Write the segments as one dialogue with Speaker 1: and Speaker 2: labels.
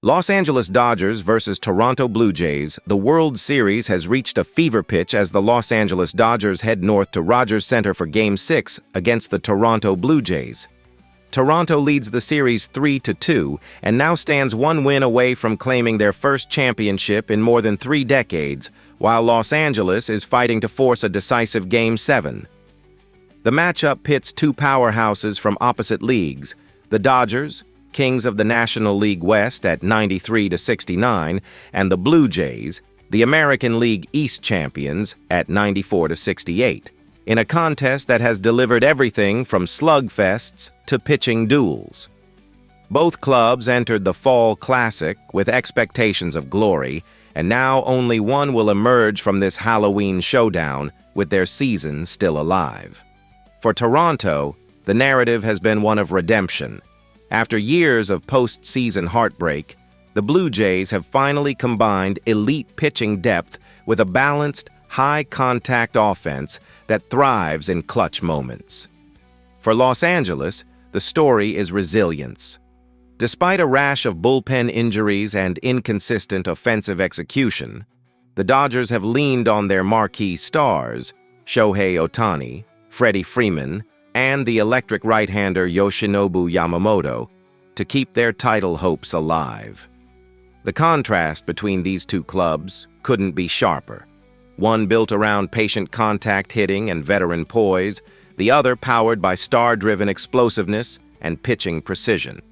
Speaker 1: Los Angeles Dodgers versus Toronto Blue Jays. The World Series has reached a fever pitch as the Los Angeles Dodgers head north to Rogers Center for Game 6 against the Toronto Blue Jays. Toronto leads the series 3-2 and now stands one win away from claiming their first championship in more than 3 decades, while Los Angeles is fighting to force a decisive Game 7. The matchup pits two powerhouses from opposite leagues, the Dodgers, kings of the National League West at 93-69, and the Blue Jays, the American League East champions, at 94-68, in a contest that has delivered everything from slugfests to pitching duels. Both clubs entered the Fall Classic with expectations of glory, and now only one will emerge from this Halloween showdown with their season still alive. For Toronto, the narrative has been one of redemption. After years of postseason heartbreak, the Blue Jays have finally combined elite pitching depth with a balanced, high-contact offense that thrives in clutch moments. For Los Angeles, the story is resilience. Despite a rash of bullpen injuries and inconsistent offensive execution, the Dodgers have leaned on their marquee stars, Shohei Ohtani, Freddie Freeman, and the electric right-hander Yoshinobu Yamamoto to keep their title hopes alive. The contrast between these two clubs couldn't be sharper. One built around patient contact hitting and veteran poise, the other powered by star-driven explosiveness and pitching precision.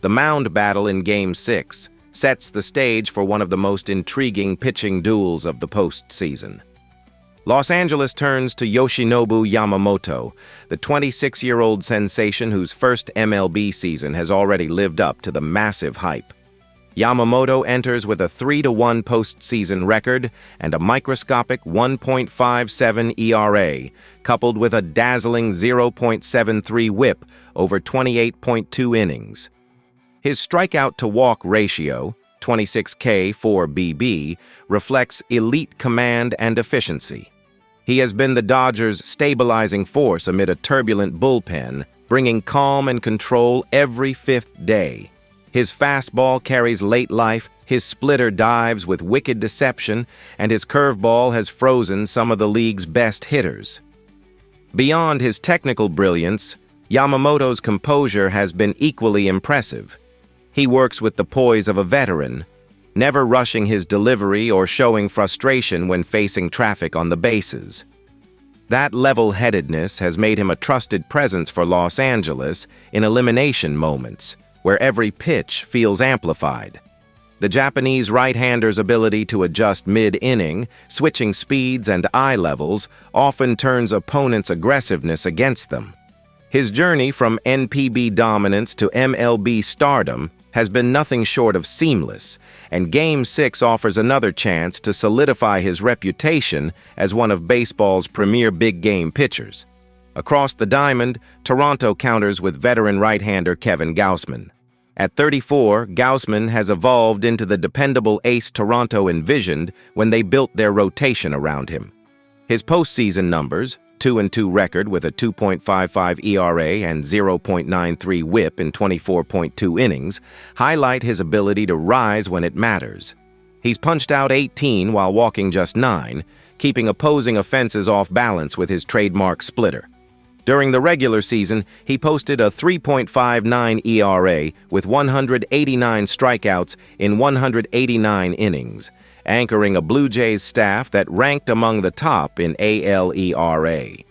Speaker 1: The mound battle in Game 6 sets the stage for one of the most intriguing pitching duels of the postseason. Los Angeles turns to Yoshinobu Yamamoto, the 26-year-old sensation whose first MLB season has already lived up to the massive hype. Yamamoto enters with a 3-1 postseason record and a microscopic 1.57 ERA, coupled with a dazzling 0.73 WHIP over 28.2 innings. His strikeout-to-walk ratio, 26K/BB, reflects elite command and efficiency. He has been the Dodgers' stabilizing force amid a turbulent bullpen, bringing calm and control every fifth day. His fastball carries late life, his splitter dives with wicked deception, and his curveball has frozen some of the league's best hitters. Beyond his technical brilliance, Yamamoto's composure has been equally impressive. He works with the poise of a veteran, never rushing his delivery or showing frustration when facing traffic on the bases. That level-headedness has made him a trusted presence for Los Angeles in elimination moments, where every pitch feels amplified. The Japanese right-hander's ability to adjust mid-inning, switching speeds and eye levels, often turns opponents' aggressiveness against them. His journey from NPB dominance to MLB stardom has been nothing short of seamless, and Game 6 offers another chance to solidify his reputation as one of baseball's premier big-game pitchers. Across the diamond, Toronto counters with veteran right-hander Kevin Gausman. At 34, Gausman has evolved into the dependable ace Toronto envisioned when they built their rotation around him. His postseason numbers, 2-2 record with a 2.55 ERA and 0.93 WHIP in 24.2 innings, highlight his ability to rise when it matters. He's punched out 18 while walking just 9, keeping opposing offenses off balance with his trademark splitter. During the regular season, he posted a 3.59 ERA with 189 strikeouts in 189 innings, anchoring a Blue Jays staff that ranked among the top in ALERA.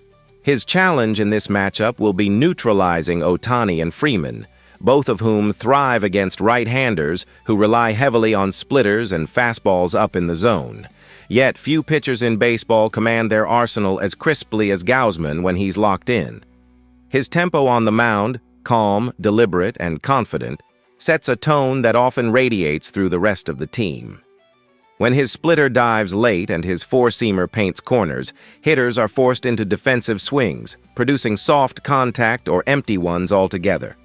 Speaker 1: His challenge in this matchup will be neutralizing Ohtani and Freeman, both of whom thrive against right-handers who rely heavily on splitters and fastballs up in the zone. Yet few pitchers in baseball command their arsenal as crisply as Gausman when he's locked in. His tempo on the mound, calm, deliberate, and confident, sets a tone that often radiates through the rest of the team. When his splitter dives late and his four-seamer paints corners, hitters are forced into defensive swings, producing soft contact or empty ones altogether.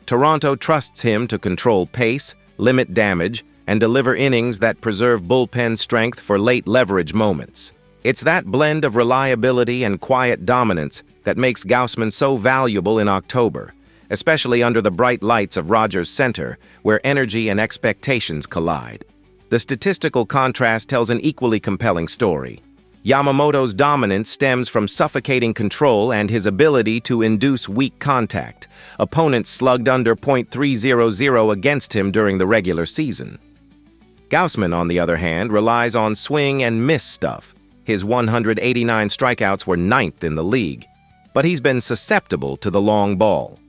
Speaker 1: Toronto trusts him to control pace, limit damage, and deliver innings that preserve bullpen strength for late leverage moments. It's that blend of reliability and quiet dominance that makes Gausman so valuable in October, especially under the bright lights of Rogers Center, where energy and expectations collide. The statistical contrast tells an equally compelling story. Yamamoto's dominance stems from suffocating control and his ability to induce weak contact. Opponents slugged under .300 against him during the regular season. Gausman, on the other hand, relies on swing and miss stuff. His 189 strikeouts were 9th in the league, but he's been susceptible to the long ball.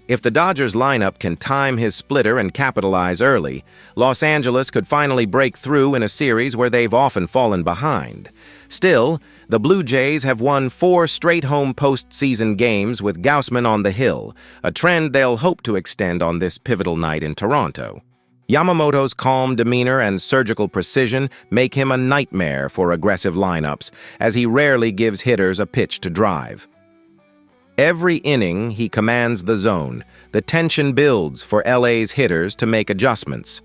Speaker 1: If the Dodgers lineup can time his splitter and capitalize early, Los Angeles could finally break through in a series where they've often fallen behind. Still, the Blue Jays have won 4 straight home postseason games with Gausman on the hill, a trend they'll hope to extend on this pivotal night in Toronto. Yamamoto's calm demeanor and surgical precision make him a nightmare for aggressive lineups, as he rarely gives hitters a pitch to drive. Every inning, he commands the zone. The tension builds for LA's hitters to make adjustments.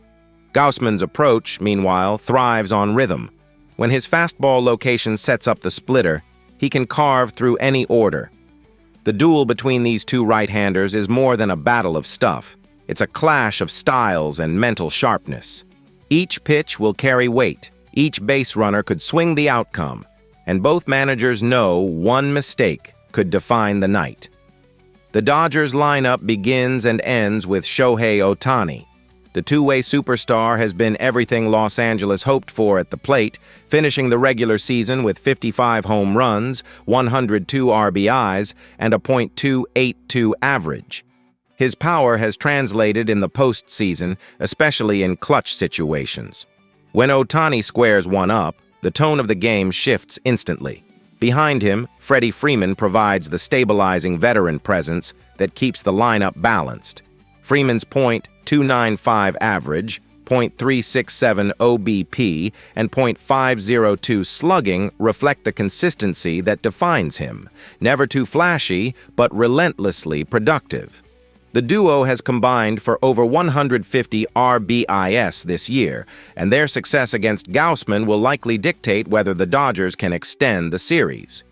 Speaker 1: Gausman's approach, meanwhile, thrives on rhythm. When his fastball location sets up the splitter, he can carve through any order. The duel between these two right-handers is more than a battle of stuff. It's a clash of styles and mental sharpness. Each pitch will carry weight. Each base runner could swing the outcome. And both managers know one mistake could define the night. The Dodgers lineup begins and ends with Shohei Ohtani. The two-way superstar has been everything Los Angeles hoped for at the plate, finishing the regular season with 55 home runs, 102 RBIs, and a .282 average. His power has translated in the postseason, especially in clutch situations. When Ohtani squares one up, the tone of the game shifts instantly. Behind him, Freddie Freeman provides the stabilizing veteran presence that keeps the lineup balanced. Freeman's .295 average, .367 OBP, and .502 slugging reflect the consistency that defines him. Never too flashy, but relentlessly productive. The duo has combined for over 150 RBIs this year, and their success against Gausman will likely dictate whether the Dodgers can extend the series.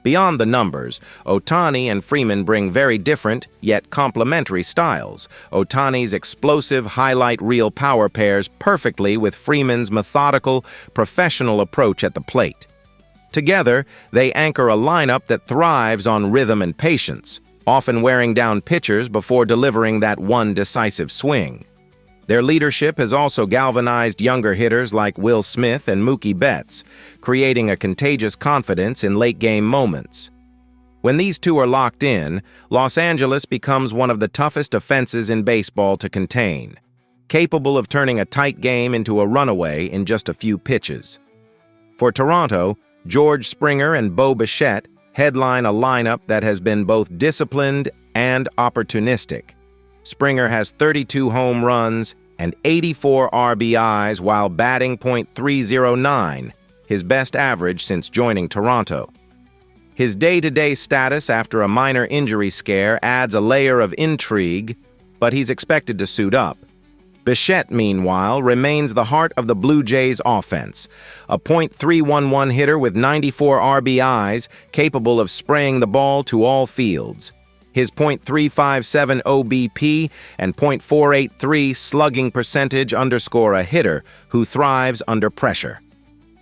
Speaker 1: Beyond the numbers, Ohtani and Freeman bring very different, yet complementary styles. Ohtani's explosive highlight reel power pairs perfectly with Freeman's methodical, professional approach at the plate. Together, they anchor a lineup that thrives on rhythm and patience, often wearing down pitchers before delivering that one decisive swing. Their leadership has also galvanized younger hitters like Will Smith and Mookie Betts, creating a contagious confidence in late-game moments. When these two are locked in, Los Angeles becomes one of the toughest offenses in baseball to contain, capable of turning a tight game into a runaway in just a few pitches. For Toronto, George Springer and Bo Bichette headline a lineup that has been both disciplined and opportunistic. Springer has 32 home runs and 84 RBIs while batting .309, his best average since joining Toronto. His day-to-day status after a minor injury scare adds a layer of intrigue, but he's expected to suit up. Bichette, meanwhile, remains the heart of the Blue Jays offense, a .311 hitter with 94 RBIs, capable of spraying the ball to all fields. His .357 OBP and .483 slugging percentage underscore a hitter who thrives under pressure.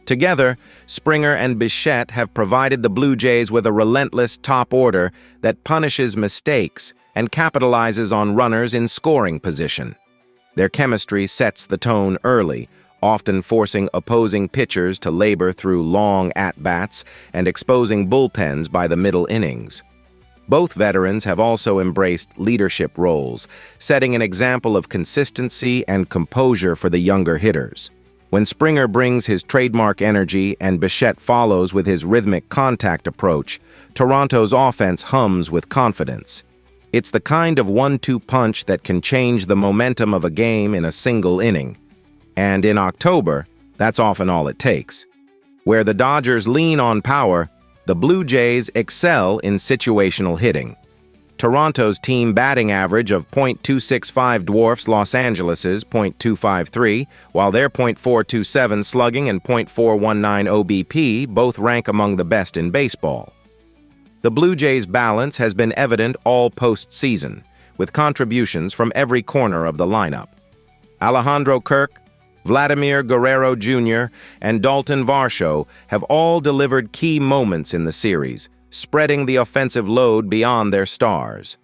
Speaker 1: Together, Springer and Bichette have provided the Blue Jays with a relentless top order that punishes mistakes and capitalizes on runners in scoring position. Their chemistry sets the tone early, often forcing opposing pitchers to labor through long at-bats and exposing bullpens by the middle innings. Both veterans have also embraced leadership roles, setting an example of consistency and composure for the younger hitters. When Springer brings his trademark energy and Bichette follows with his rhythmic contact approach, Toronto's offense hums with confidence. It's the kind of 1-2 punch that can change the momentum of a game in a single inning. And in October, that's often all it takes. Where the Dodgers lean on power, the Blue Jays excel in situational hitting. Toronto's team batting average of .265 dwarfs Los Angeles's .253, while their .427 slugging and .419 OBP both rank among the best in baseball. The Blue Jays' balance has been evident all postseason, with contributions from every corner of the lineup. Alejandro Kirk, Vladimir Guerrero Jr., and Dalton Varsho have all delivered key moments in the series, spreading the offensive load beyond their stars.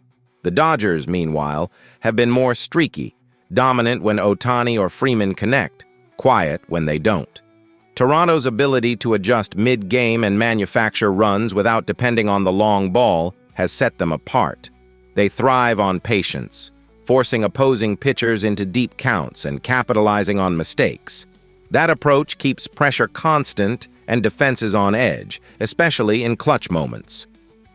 Speaker 1: The Dodgers, meanwhile, have been more streaky, dominant when Ohtani or Freeman connect, quiet when they don't. Toronto's ability to adjust mid-game and manufacture runs without depending on the long ball has set them apart. They thrive on patience, forcing opposing pitchers into deep counts and capitalizing on mistakes. That approach keeps pressure constant and defenses on edge, especially in clutch moments.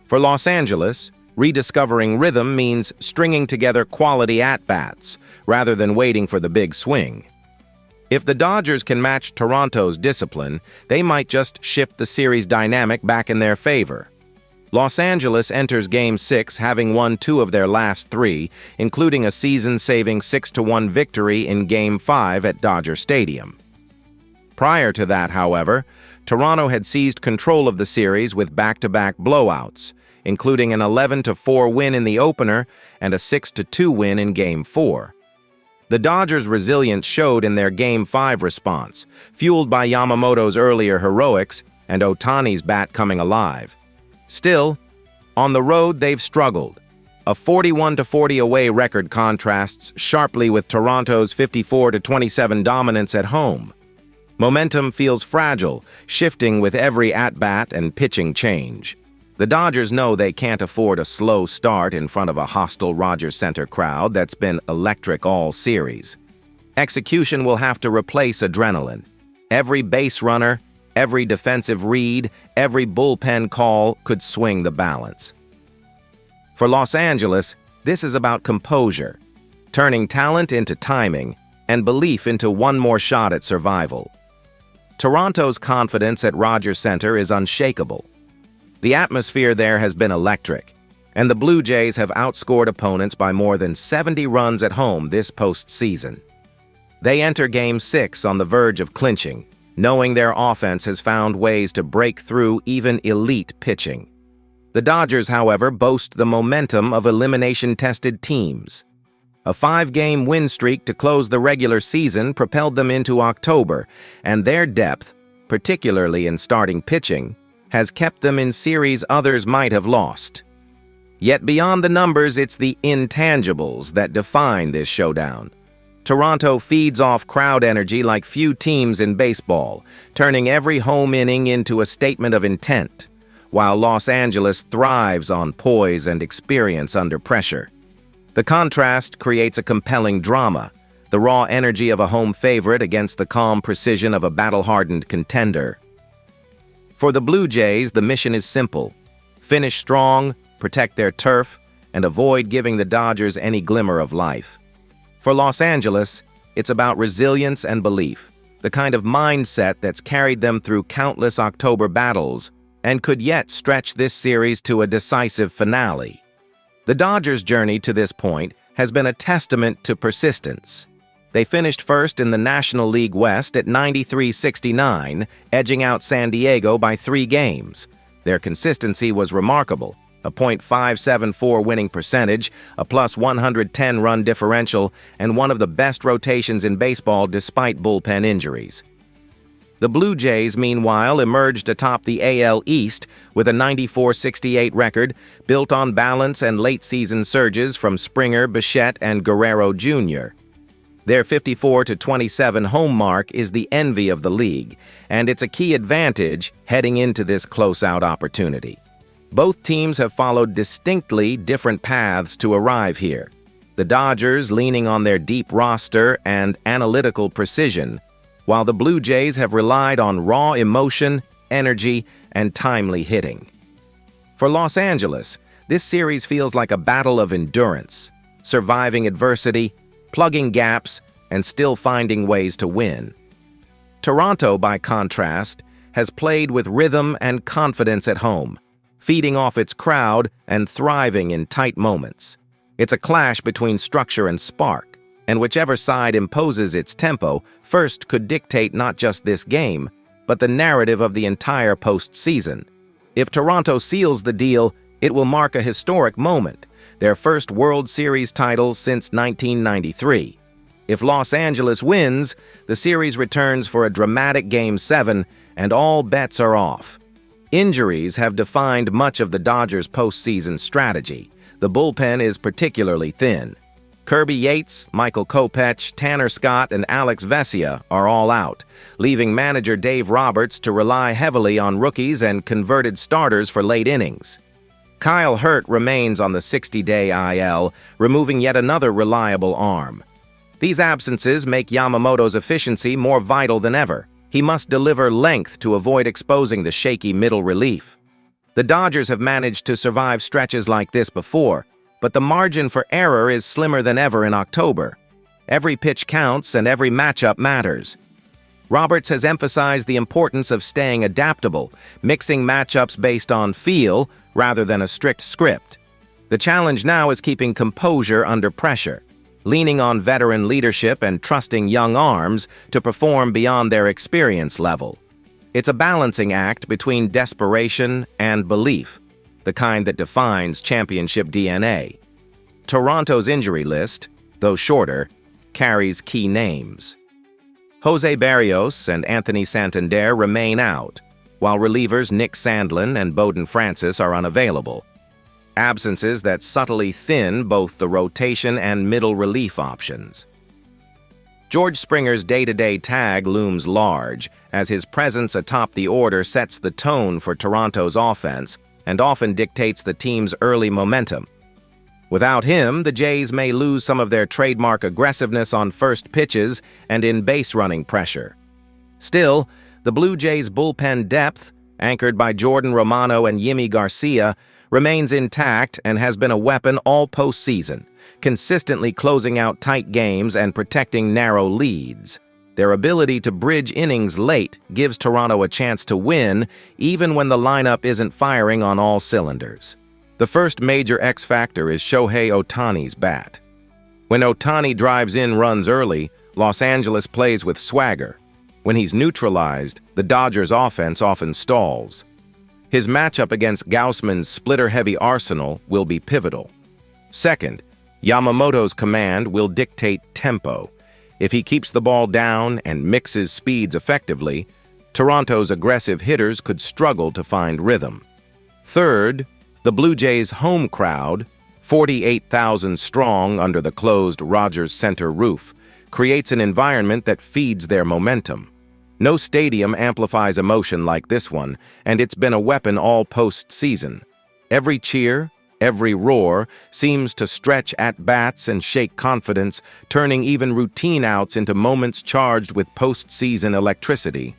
Speaker 1: For Los Angeles, rediscovering rhythm means stringing together quality at-bats rather than waiting for the big swing. If the Dodgers can match Toronto's discipline, they might just shift the series dynamic back in their favor. Los Angeles enters Game 6 having won 2 of their last 3, including a season-saving 6-1 victory in Game 5 at Dodger Stadium. Prior to that, however, Toronto had seized control of the series with back-to-back blowouts, including an 11-4 win in the opener and a 6-2 win in Game 4. The Dodgers' resilience showed in their Game 5 response, fueled by Yamamoto's earlier heroics and Ohtani's bat coming alive. Still, on the road they've struggled. A 41-40 away record contrasts sharply with Toronto's 54-27 dominance at home. Momentum feels fragile, shifting with every at-bat and pitching change. The Dodgers know they can't afford a slow start in front of a hostile Rogers Center crowd that's been electric all series. Execution will have to replace adrenaline. Every base runner, every defensive read, every bullpen call could swing the balance. For Los Angeles, this is about composure, turning talent into timing and belief into one more shot at survival. Toronto's confidence at Rogers Center is unshakable. The atmosphere there has been electric, and the Blue Jays have outscored opponents by more than 70 runs at home this postseason. They enter Game 6 on the verge of clinching, knowing their offense has found ways to break through even elite pitching. The Dodgers, however, boast the momentum of elimination-tested teams. A 5-game win streak to close the regular season propelled them into October, and their depth, particularly in starting pitching, has kept them in series others might have lost. Yet beyond the numbers, it's the intangibles that define this showdown. Toronto feeds off crowd energy like few teams in baseball, turning every home inning into a statement of intent, while Los Angeles thrives on poise and experience under pressure. The contrast creates a compelling drama, the raw energy of a home favorite against the calm precision of a battle-hardened contender. For the Blue Jays, the mission is simple: finish strong, protect their turf, and avoid giving the Dodgers any glimmer of life. For Los Angeles, it's about resilience and belief, the kind of mindset that's carried them through countless October battles and could yet stretch this series to a decisive finale. The Dodgers' journey to this point has been a testament to persistence. They finished first in the National League West at 93-69, edging out San Diego by 3 games. Their consistency was remarkable: a .574 winning percentage, a plus 110 run differential, and one of the best rotations in baseball despite bullpen injuries. The Blue Jays, meanwhile, emerged atop the AL East with a 94-68 record, built on balance and late-season surges from Springer, Bichette, and Guerrero Jr. Their 54-27 home mark is the envy of the league, and it's a key advantage heading into this close-out opportunity. Both teams have followed distinctly different paths to arrive here. The Dodgers leaning on their deep roster and analytical precision, while the Blue Jays have relied on raw emotion, energy, and timely hitting. For Los Angeles, this series feels like a battle of endurance, surviving adversity, plugging gaps, and still finding ways to win. Toronto, by contrast, has played with rhythm and confidence at home, feeding off its crowd and thriving in tight moments. It's a clash between structure and spark, and whichever side imposes its tempo first could dictate not just this game, but the narrative of the entire postseason. If Toronto seals the deal, it will mark a historic moment, their first World Series title since 1993. If Los Angeles wins, the series returns for a dramatic Game 7, and all bets are off. Injuries have defined much of the Dodgers' postseason strategy. The bullpen is particularly thin. Kirby Yates, Michael Kopech, Tanner Scott, and Alex Vesia are all out, leaving manager Dave Roberts to rely heavily on rookies and converted starters for late innings. Kyle Hurt remains on the 60-day IL, removing yet another reliable arm. These absences make Yamamoto's efficiency more vital than ever. He must deliver length to avoid exposing the shaky middle relief. The Dodgers have managed to survive stretches like this before, but the margin for error is slimmer than ever in October. Every pitch counts and every matchup matters. Roberts has emphasized the importance of staying adaptable, mixing matchups based on feel rather than a strict script. The challenge now is keeping composure under pressure, leaning on veteran leadership and trusting young arms to perform beyond their experience level. It's a balancing act between desperation and belief, the kind that defines championship DNA. Toronto's injury list, though shorter, carries key names. Jose Barrios and Anthony Santander remain out, while relievers Nick Sandlin and Bowden Francis are unavailable. Absences that subtly thin both the rotation and middle relief options. George Springer's day-to-day tag looms large, as his presence atop the order sets the tone for Toronto's offense and often dictates the team's early momentum. Without him, the Jays may lose some of their trademark aggressiveness on first pitches and in base-running pressure. Still, the Blue Jays' bullpen depth, anchored by Jordan Romano and Yimi Garcia, remains intact and has been a weapon all postseason, consistently closing out tight games and protecting narrow leads. Their ability to bridge innings late gives Toronto a chance to win, even when the lineup isn't firing on all cylinders. The first major X factor is Shohei Ohtani's bat. When Ohtani drives in runs early, Los Angeles plays with swagger. When he's neutralized, the Dodgers' offense often stalls. His matchup against Gausman's splitter-heavy arsenal will be pivotal. Second, Yamamoto's command will dictate tempo. If he keeps the ball down and mixes speeds effectively, Toronto's aggressive hitters could struggle to find rhythm. Third, the Blue Jays' home crowd, 48,000 strong under the closed Rogers Center roof, creates an environment that feeds their momentum. No stadium amplifies emotion like this one, and it's been a weapon all postseason. Every cheer, every roar seems to stretch at-bats and shake confidence, turning even routine outs into moments charged with postseason electricity.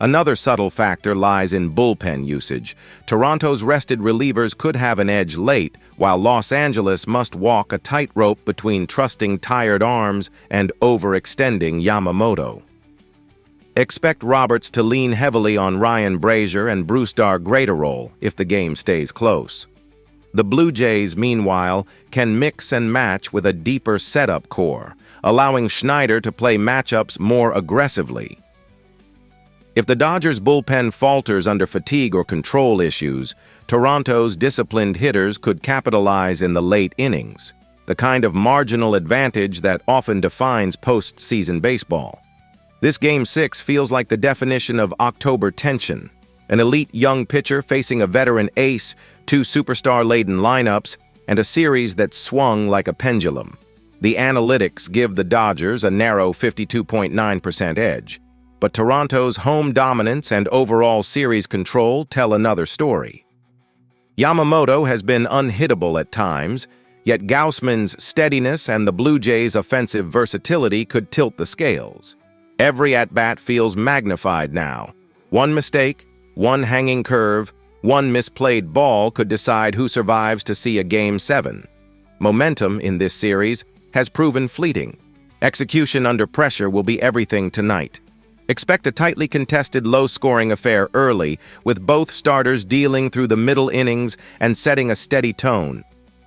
Speaker 1: Another subtle factor lies in bullpen usage. Toronto's rested relievers could have an edge late, while Los Angeles must walk a tightrope between trusting tired arms and overextending Yamamoto. Expect Roberts to lean heavily on Ryan Brazier and Brusdar Graterol if the game stays close. The Blue Jays, meanwhile, can mix and match with a deeper setup core, allowing Schneider to play matchups more aggressively. If the Dodgers' bullpen falters under fatigue or control issues, Toronto's disciplined hitters could capitalize in the late innings, the kind of marginal advantage that often defines postseason baseball. This Game 6 feels like the definition of October tension. An elite young pitcher facing a veteran ace, two superstar-laden lineups, and a series that swung like a pendulum. The analytics give the Dodgers a narrow 52.9% edge, but Toronto's home dominance and overall series control tell another story. Yamamoto has been unhittable at times, yet Gausman's steadiness and the Blue Jays' offensive versatility could tilt the scales. Every at-bat feels magnified now. One mistake, one hanging curve, one misplayed ball could decide who survives to see a Game 7. Momentum in this series has proven fleeting. Execution under pressure will be everything tonight. Expect a tightly contested, low-scoring affair early, with both starters dealing through the middle innings and setting a steady tone.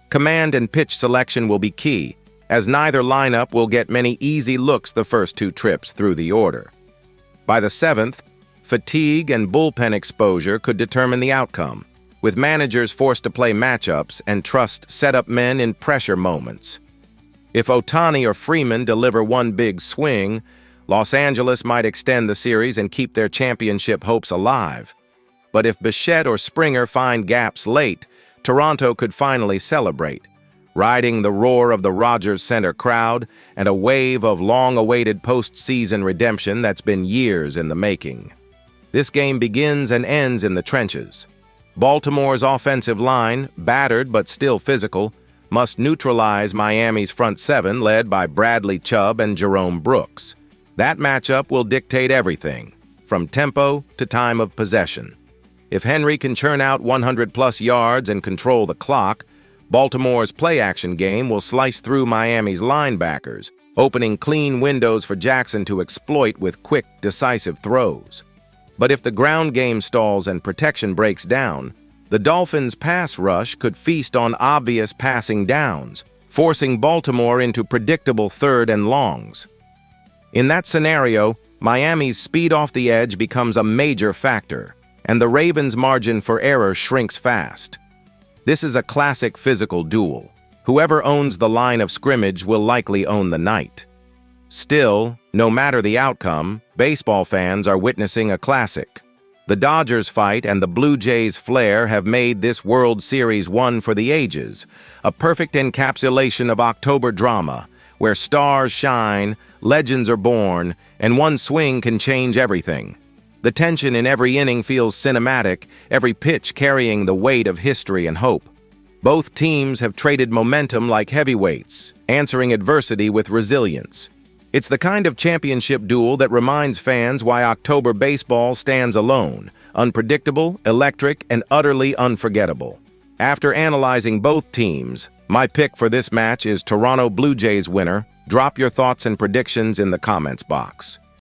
Speaker 1: Command and pitch selection will be key, as neither lineup will get many easy looks the first two trips through the order. By the seventh, fatigue and bullpen exposure could determine the outcome, with managers forced to play matchups and trust setup men in pressure moments. If Ohtani or Freeman deliver one big swing, Los Angeles might extend the series and keep their championship hopes alive. But if Bichette or Springer find gaps late, Toronto could finally celebrate, riding the roar of the Rogers Center crowd and a wave of long-awaited postseason redemption that's been years in the making. This game begins and ends in the trenches. Baltimore's offensive line, battered but still physical, must neutralize Miami's front seven led by Bradley Chubb and Jerome Brooks. That matchup will dictate everything, from tempo to time of possession. If Henry can churn out 100-plus yards and control the clock, Baltimore's play-action game will slice through Miami's linebackers, opening clean windows for Jackson to exploit with quick, decisive throws. But if the ground game stalls and protection breaks down, the Dolphins' pass rush could feast on obvious passing downs, forcing Baltimore into predictable third and longs. In that scenario, Miami's speed off the edge becomes a major factor, and the Ravens' margin for error shrinks fast. This is a classic physical duel. Whoever owns the line of scrimmage will likely own the night. Still, no matter the outcome, baseball fans are witnessing a classic. The Dodgers fight and the Blue Jays flair have made this World Series one for the ages, a perfect encapsulation of October drama, where stars shine, legends are born, and one swing can change everything. The tension in every inning feels cinematic, every pitch carrying the weight of history and hope. Both teams have traded momentum like heavyweights, answering adversity with resilience. It's the kind of championship duel that reminds fans why October baseball stands alone, unpredictable, electric, and utterly unforgettable. After analyzing both teams, my pick for this match is Toronto Blue Jays winner. Drop your thoughts and predictions in the comments box.